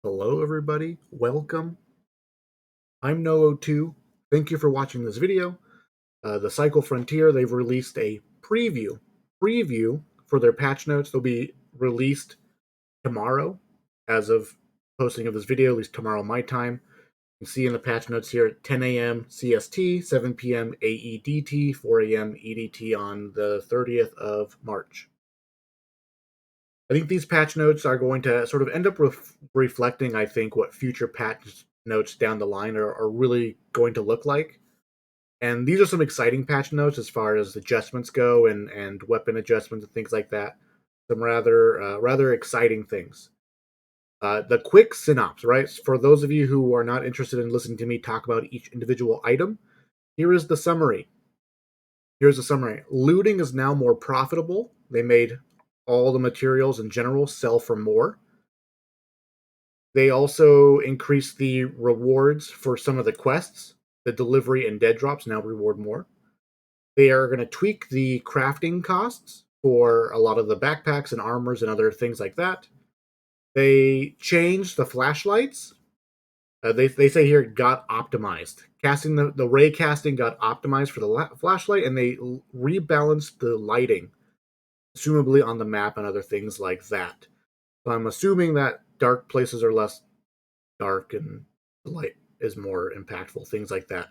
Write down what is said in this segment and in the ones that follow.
Hello everybody, welcome. I'm No02. Thank you for watching this video. The Cycle Frontier, they've released a preview for their patch notes. They'll be released tomorrow as of posting of this video, at least tomorrow my time. You can see in the patch notes here at 10 a.m. CST, 7 p.m. AEDT, 4 a.m. EDT on the 30th of March. I think these patch notes are going to sort of end up reflecting, I think, what future patch notes down the line are really going to look like. And these are some exciting patch notes as far as adjustments go and weapon adjustments and things like that. Some rather exciting things. The quick synopsis, right? For those of you who are not interested in listening to me talk about each individual item, here is the summary. Here's the summary. Looting is now more profitable. They made all the materials in general sell for more. They also increased the rewards for some of the quests. The delivery and dead drops now reward more. They are going to tweak the crafting costs for a lot of the backpacks and armors and other things like that. They changed the flashlights. They say here it got optimized. Casting the ray casting got optimized for the flashlight, and they rebalanced the lighting, assumably on the map and other things like that. So I'm assuming that dark places are less dark and the light is more impactful, things like that.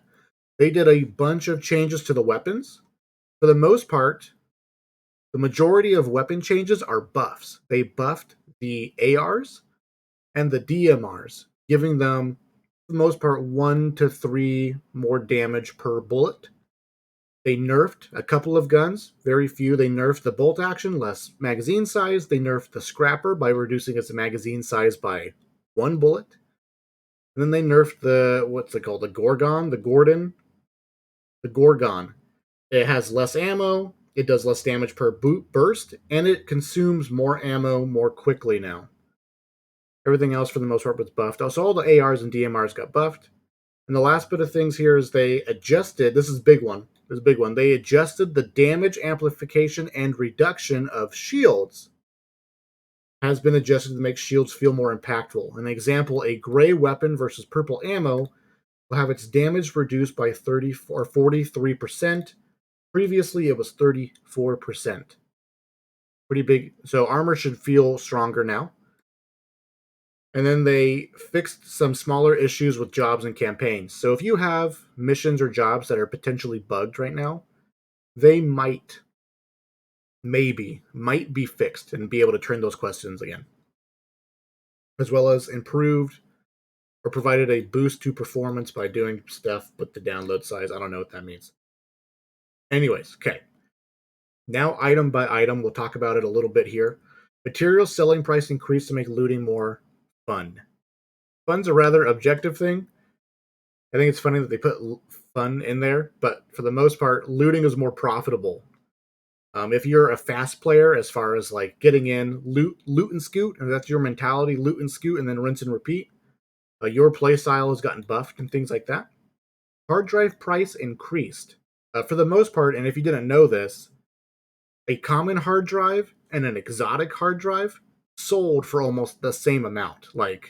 They did a bunch of changes to the weapons. For the most part, the majority of weapon changes are buffs. They buffed the ARs and the DMRs, giving them, for the most part, 1 to 3 more damage per bullet. They nerfed a couple of guns, very few. They nerfed the bolt action, less magazine size. They nerfed the scrapper by reducing its magazine size by 1 bullet. And then they nerfed what's it called? The Gorgon. It has less ammo, it does less damage per burst, and it consumes more ammo more quickly now. Everything else, for the most part, was buffed. Also, all the ARs and DMRs got buffed. And the last bit of things here is they adjusted, this is a big one, they adjusted the damage amplification and reduction of shields has been adjusted to make shields feel more impactful. An example, a gray weapon versus purple ammo will have its damage reduced by 30 or 43%. Previously, it was 34%. Pretty big. So armor should feel stronger now. And then they fixed some smaller issues with jobs and campaigns. So if you have missions or jobs that are potentially bugged right now, they might be fixed and be able to turn those questions again. As well as improved or provided a boost to performance by doing stuff with the download size. I don't know what that means. Anyways, okay. Now, item by item, we'll talk about it a little bit here. Material selling price increased to make looting more fun. Fun's a rather objective thing. I think it's funny that they put fun in there, but for the most part, looting is more profitable. If you're a fast player, as far as like getting in, loot and scoot, and that's your mentality, loot and scoot, and then rinse and repeat, your play style has gotten buffed and things like that. Hard drive price increased. For the most part, and if you didn't know this, a common hard drive and an exotic hard drive sold for almost the same amount, like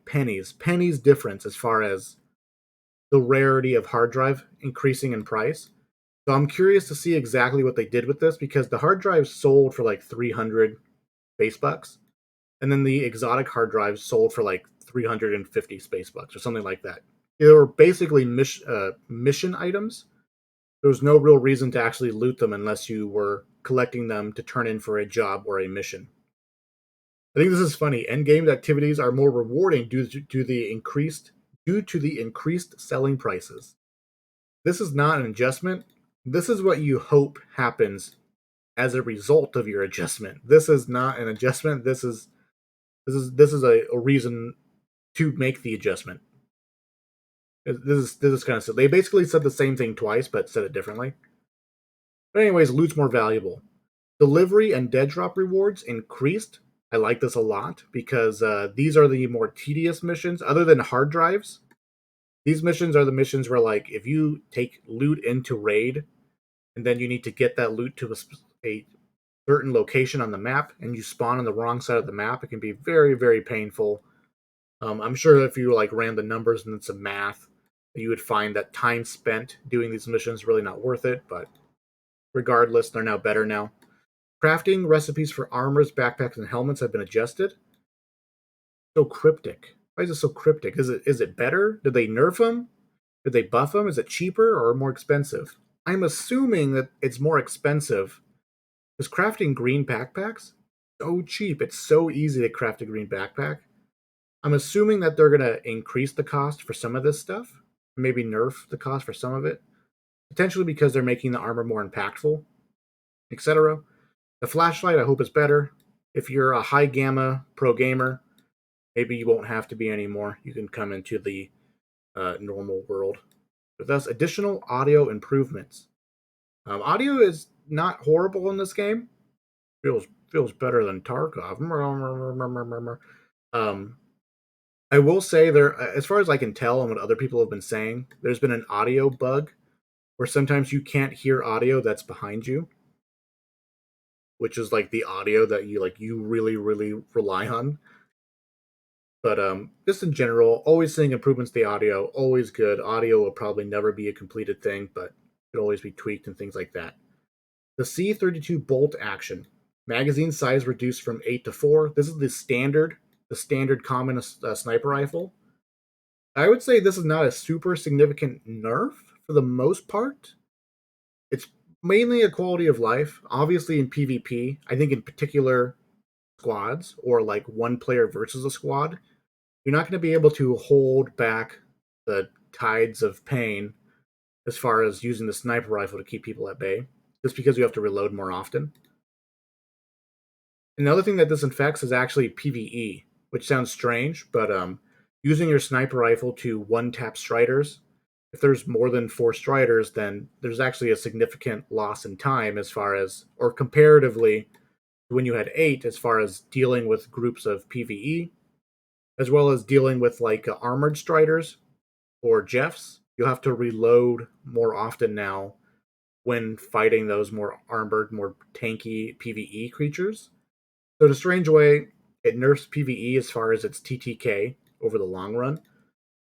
pennies difference as far as the rarity of hard drive increasing in price. So I'm curious to see exactly what they did with this, because the hard drive sold for like 300 space bucks, and then the exotic hard drive sold for like 350 space bucks or something like that. They were basically mission items. There was no real reason to actually loot them unless you were collecting them to turn in for a job or a mission. I think this is funny. Endgame activities are more rewarding due to the increased selling prices. This is not an adjustment. This is what you hope happens as a result of your adjustment. This is not an adjustment. This is a reason to make the adjustment. This is kind of silly. They basically said the same thing twice, but said it differently. But anyways, loot's more valuable. Delivery and dead drop rewards increased. I like this a lot because these are the more tedious missions. Other than hard drives, these missions are the missions where, like, if you take loot into raid, and then you need to get that loot to a certain location on the map, and you spawn on the wrong side of the map, it can be very, very painful. I'm sure if you like ran the numbers and then some math, you would find that time spent doing these missions is really not worth it. But regardless, they're now better now. Crafting recipes for armors, backpacks, and helmets have been adjusted. So cryptic. Why is it so cryptic? Is it better? Did they nerf them? Did they buff them? Is it cheaper or more expensive? I'm assuming that it's more expensive because crafting green backpacks so cheap. It's so easy to craft a green backpack. I'm assuming that they're gonna increase the cost for some of this stuff, maybe nerf the cost for some of it, potentially because they're making the armor more impactful, etc. The flashlight, I hope, is better. If you're a high gamma pro gamer, maybe you won't have to be anymore. You can come into the normal world. But thus, additional audio improvements. Audio is not horrible in this game. Feels better than Tarkov. Um, I will say there, as far as I can tell, and what other people have been saying, there's been an audio bug where sometimes you can't hear audio that's behind you, which is like the audio that you really really rely on. But just in general, always seeing improvements to the audio, always good. Audio will probably never be a completed thing, but could always be tweaked and things like that. The C32 bolt action. Magazine size reduced from 8 to 4. This is the standard common sniper rifle. I would say this is not a super significant nerf for the most part. It's mainly a quality of life. Obviously, in PvP, I think in particular squads or like one player versus a squad, you're not going to be able to hold back the tides of pain as far as using the sniper rifle to keep people at bay, just because you have to reload more often. Another thing that this infects is actually PvE, which sounds strange, but using your sniper rifle to one tap striders, if there's more than 4 striders, then there's actually a significant loss in time as far as, or comparatively, when you had 8, as far as dealing with groups of PvE, as well as dealing with like armored striders or Jeffs. You'll have to reload more often now when fighting those more armored, more tanky PvE creatures. So in a strange way, it nerfs PvE as far as its TTK over the long run,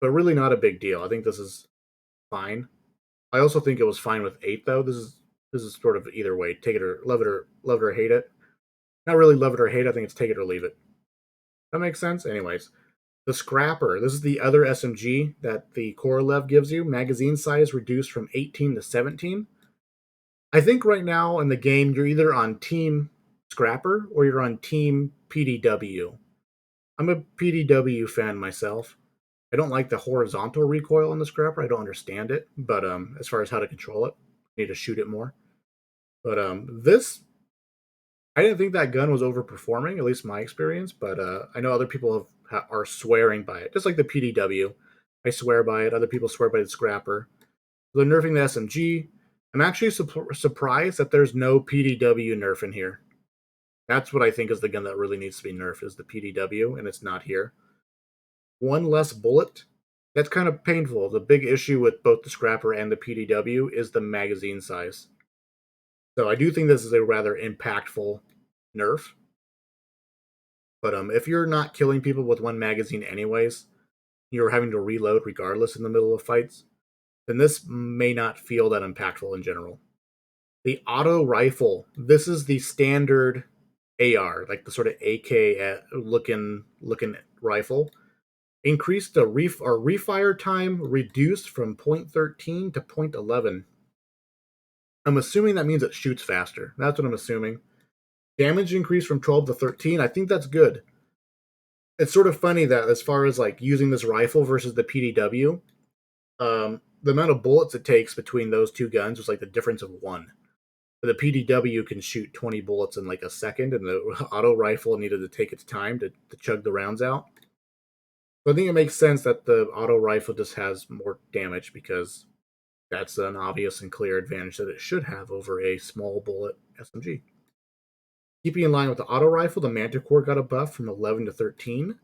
but really not a big deal. I think this is fine. I also think it was fine with 8 though. This is sort of either way. Take it or love it or hate it. Not really love it or hate it. I think it's take it or leave it. That makes sense. Anyways, the Scrapper. This is the other SMG that the Korolev gives you. Magazine size reduced from 18 to 17. I think right now in the game you're either on Team Scrapper or you're on Team PDW. I'm a PDW fan myself. I don't like the horizontal recoil on the Scrapper. I don't understand it, but as far as how to control it, I need to shoot it more. But this, I didn't think that gun was overperforming, at least my experience. But I know other people are swearing by it, just like the PDW. I swear by it. Other people swear by the Scrapper. So they're nerfing the SMG. I'm actually surprised that there's no PDW nerf in here. That's what I think is the gun that really needs to be nerfed is the PDW, and it's not here. One less bullet. That's kind of painful. The big issue with both the Scrapper and the PDW is the magazine size. So I do think this is a rather impactful nerf. But if you're not killing people with one magazine anyways, you're having to reload regardless in the middle of fights, then this may not feel that impactful in general. The auto rifle. This is the standard AR, like the sort of AK looking rifle. Increased the refire time reduced from 0.13 to 0.11. I'm assuming that means it shoots faster. That's what I'm assuming. Damage increased from 12 to 13. I think that's good. It's sort of funny that as far as like using this rifle versus the PDW, the amount of bullets it takes between those two guns was like the difference of one. But the PDW can shoot 20 bullets in like a second, and the auto rifle needed to take its time to chug the rounds out. So I think it makes sense that the auto rifle just has more damage because that's an obvious and clear advantage that it should have over a small bullet SMG. Keeping in line with the auto rifle, the Manticore got a buff from 11 to 13.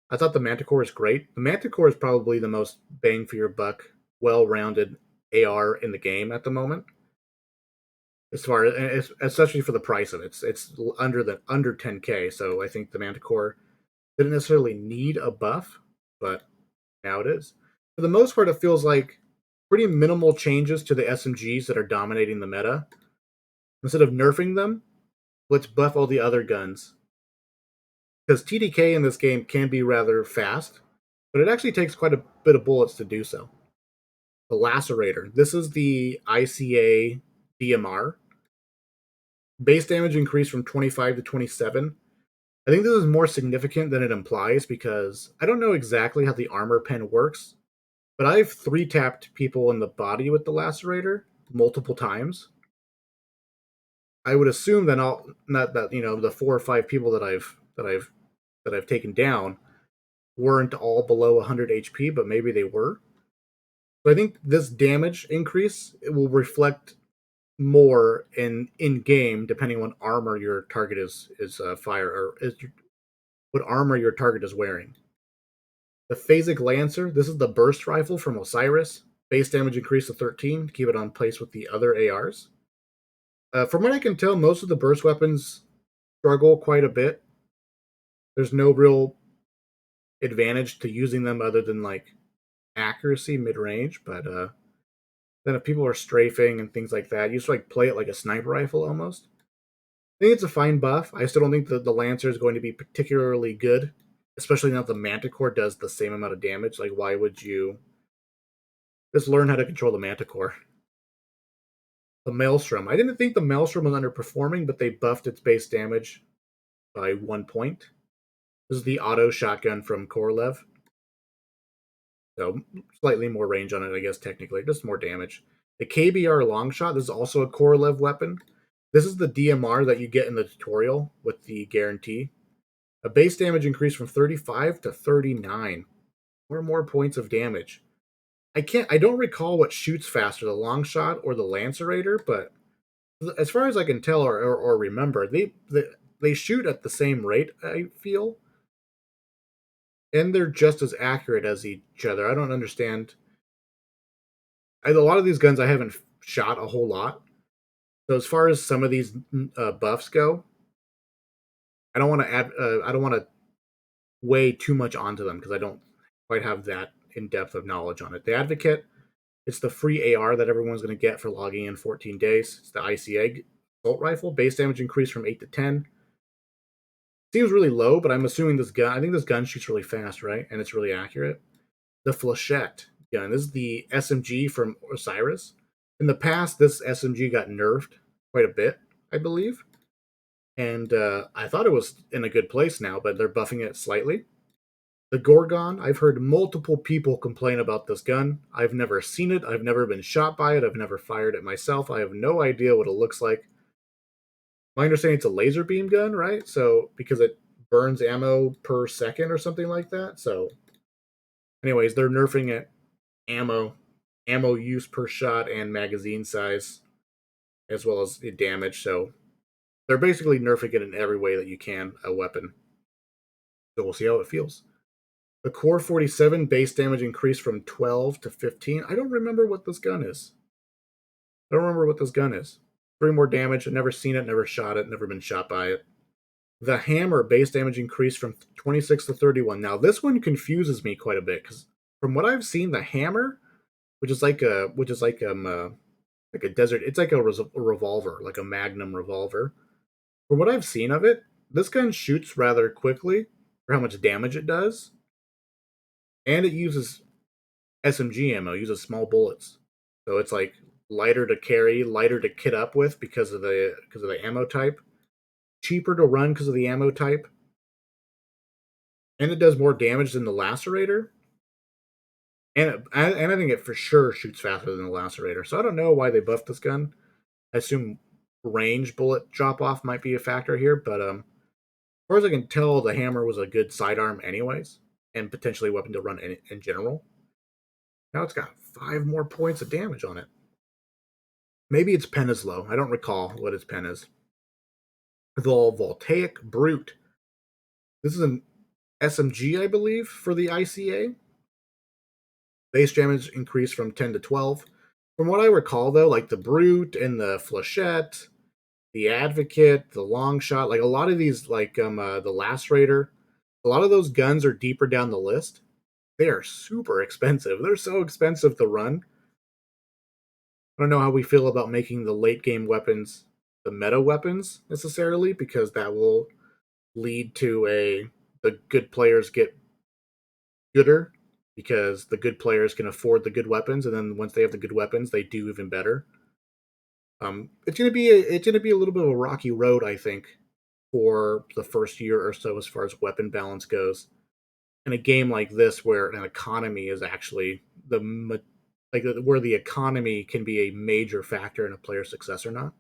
I thought the Manticore is great. The Manticore is probably the most bang for your buck, well-rounded AR in the game at the moment. As far as especially for the price of it, it's under 10K. So I think the Manticore didn't necessarily need a buff, but now it is. For the most part, it feels like pretty minimal changes to the SMGs that are dominating the meta. Instead of nerfing them, let's buff all the other guns. Because TDK in this game can be rather fast, but it actually takes quite a bit of bullets to do so. The Lacerator. This is the ICA DMR. Base damage increased from 25 to 27. I think this is more significant than it implies because I don't know exactly how the armor pen works, but I've 3-tapped people in the body with the Lacerator multiple times. I would assume that not that the 4 or 5 people that I've taken down weren't all below 100 HP, but maybe they were. So I think this damage increase it will reflect more in game depending on what armor your target is fire or is what armor your target is wearing. The Phasic Lancer. This is the burst rifle from Osiris. Base damage increased to 13 to keep it on pace with the other ARs. From what I can tell, most of the burst weapons struggle quite a bit. There's no real advantage to using them other than like accuracy mid range, but then if people are strafing and things like that, you just like play it like a sniper rifle almost. I think it's a fine buff. I still don't think that the Lancer is going to be particularly good, especially now the Manticore does the same amount of damage. Like, why would you just learn how to control the Manticore? The Maelstrom. I didn't think the Maelstrom was underperforming, but they buffed its base damage by 1 point. This is the auto shotgun from Korolev. So slightly more range on it, I guess, technically. Just more damage. The KBR Longshot, this is also a Korolev weapon. This is the DMR that you get in the tutorial with the guarantee. A base damage increase from 35 to 39. 4 more points of damage. I don't recall what shoots faster, the Longshot or the Lacerator, but as far as I can tell or remember, they shoot at the same rate, I feel. And they're just as accurate as each other. I don't understand. A lot of these guns I haven't shot a whole lot. So as far as some of these buffs go, I don't want to add. I don't want to weigh too much onto them because I don't quite have that in depth of knowledge on it. The Advocate, it's the free AR that everyone's going to get for logging in 14 days. It's the ICA assault rifle. Base damage increased from 8 to 10. Seems really low, but I'm assuming this gun. I think this gun shoots really fast, right? And it's really accurate. The Flechette gun. This is the SMG from Osiris. In the past, this SMG got nerfed quite a bit, I believe. And I thought it was in a good place now, but they're buffing it slightly. The Gorgon, I've heard multiple people complain about this gun. I've never seen it. I've never been shot by it. I've never fired it myself. I have no idea what it looks like. My understanding it's a laser beam gun, right? So, because it burns ammo per second or something like that. So, anyways, they're nerfing it ammo use per shot and magazine size as well as damage. So they're basically nerfing it in every way that you can a weapon. So we'll see how it feels. The Core 47 base damage increased from 12 to 15. I don't remember what this gun is. 3 more damage. I've never seen it, never shot it, never been shot by it. The Hammer base damage increased from 26 to 31. Now this one confuses me quite a bit because from what I've seen, the Hammer, which is like a desert, it's like a revolver, like a Magnum revolver. From what I've seen of it, this gun shoots rather quickly for how much damage it does, and it uses SMG ammo, uses small bullets, so it's like lighter to carry, lighter to kit up with because of the ammo type, cheaper to run because of the ammo type, and it does more damage than the Lacerator. And I think it for sure shoots faster than the Lacerator. So I don't know why they buffed this gun. I assume range bullet drop off might be a factor here, but as far as I can tell, the Hammer was a good sidearm anyways, and potentially a weapon to run in general. Now it's got 5 more points of damage on it. Maybe its pen is low. I don't recall what its pen is. The Voltaic Brute. This is an SMG, I believe, for the ICA. Base damage increased from 10 to 12. From what I recall, though, like the Brute and the Flechette, the Advocate, the Longshot, like a lot of these, like the Lacerator, A lot of those guns are deeper down the list. They are super expensive. They're so expensive to run. I don't know how we feel about making the late game weapons the meta weapons necessarily, because that will lead to the good players get gooder because the good players can afford the good weapons, and then once they have the good weapons, they do even better. It's gonna be a little bit of a rocky road, I think, for the first year or so as far as weapon balance goes. In a game like this, where an economy is actually where the economy can be a major factor in a player's success or not.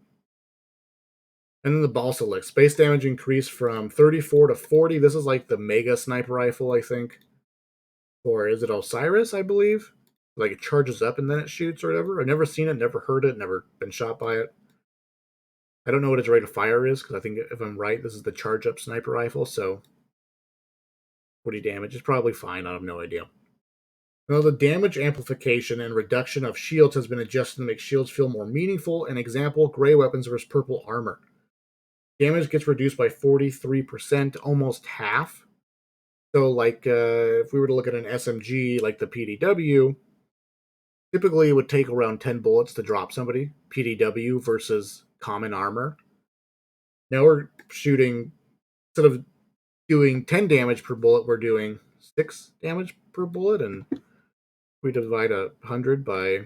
And then the Balsalic. Base damage increased from 34 to 40. This is like the mega sniper rifle, I think. Or is it Osiris, I believe? Like it charges up and then it shoots or whatever. I've never seen it, never heard it, never been shot by it. I don't know what its rate of fire is, because I think if I'm right, this is the charge up sniper rifle, so 40 damage is probably fine. I have no idea. Now, the damage amplification and reduction of shields has been adjusted to make shields feel more meaningful. An example, gray weapons versus purple armor. Damage gets reduced by 43%, almost half. So, like, if we were to look at an SMG like the PDW, typically it would take around 10 bullets to drop somebody. PDW versus common armor. Now we're shooting, instead of doing 10 damage per bullet, we're doing 6 damage per bullet, and we divide 100 by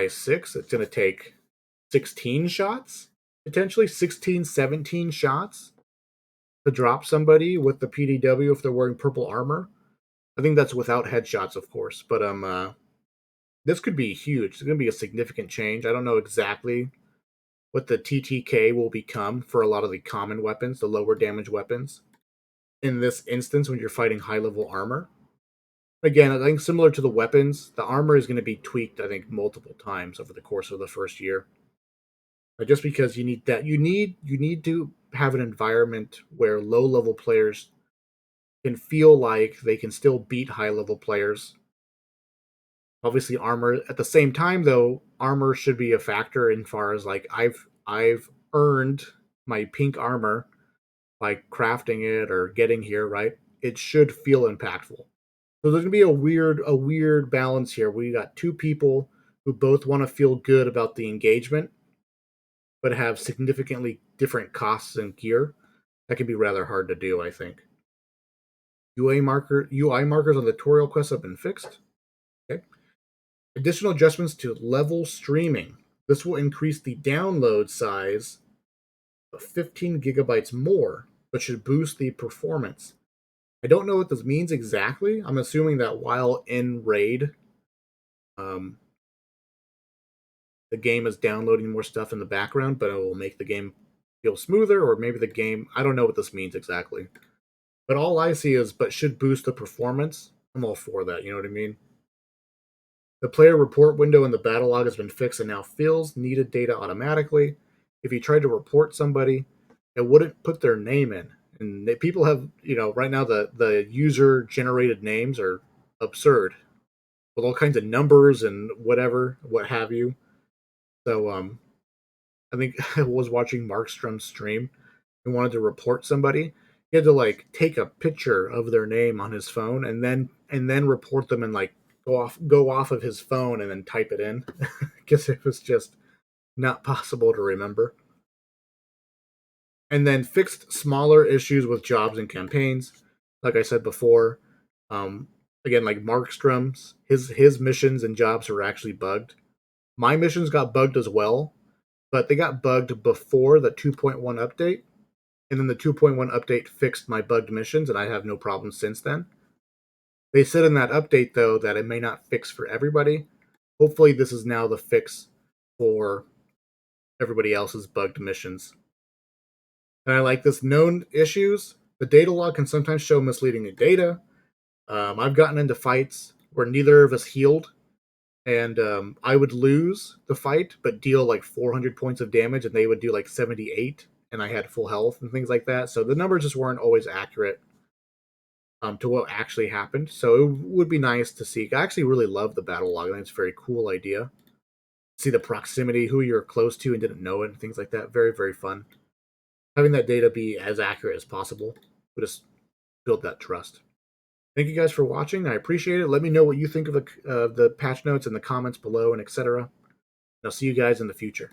6, it's going to take 16 shots, potentially 16, 17 shots to drop somebody with the PDW if they're wearing purple armor. I think that's without headshots, of course, but this could be huge. It's going to be a significant change. I don't know exactly what the TTK will become for a lot of the common weapons, the lower damage weapons. In this instance, when you're fighting high level armor, again, I think similar to the weapons, the armor is going to be tweaked, I think, multiple times over the course of the first year. Just because you need to have an environment where low level players can feel like they can still beat high level players. Obviously, armor at the same time, though, armor should be a factor in far as like I've earned my pink armor by crafting it or getting here, right? It should feel impactful. So there's gonna be a weird balance here. We got two people who both want to feel good about the engagement, but have significantly different costs and gear. That can be rather hard to do, I think. UI markers on the tutorial quests have been fixed. Okay. Additional adjustments to level streaming. This will increase the download size of 15 gigabytes more, but should boost the performance. I don't know what this means exactly. I'm assuming that while in raid, um, the game is downloading more stuff in the background, but it will make the game feel smoother, or maybe the game. I don't know what this means exactly. But all I see is, but should boost the performance. I'm all for that. You know what I mean? The player report window in the battle log has been fixed and now fills needed data automatically. If you tried to report somebody, it wouldn't put their name in. And people have, right now the user generated names are absurd with all kinds of numbers and what have you. So I think I was watching Markstrom's stream and wanted to report somebody. He had to like take a picture of their name on his phone and then report them, and like go off of his phone and then type it in because it was just not possible to remember. And then fixed smaller issues with jobs and campaigns. Like I said before, again, like Markstrom's, his missions and jobs are actually bugged. My missions got bugged as well, but they got bugged before the 2.1 update, and then the 2.1 update fixed my bugged missions, and I have no problems since then. They said in that update, though, that it may not fix for everybody. Hopefully, this is now the fix for everybody else's bugged missions. And I like this. Known issues. The data log can sometimes show misleading data. I've gotten into fights where neither of us healed, and I would lose the fight but deal like 400 points of damage, and they would do like 78, and I had full health and things like that. So the numbers just weren't always accurate to what actually happened. So it would be nice to see. I actually really love the battle log. I think it's a very cool idea. See the proximity, who you're close to and didn't know it, and things like that. Very, very fun. Having that data be as accurate as possible. We'll just build that trust. Thank you guys for watching. I appreciate it. Let me know what you think of the patch notes in the comments below and etc. I'll see you guys in the future.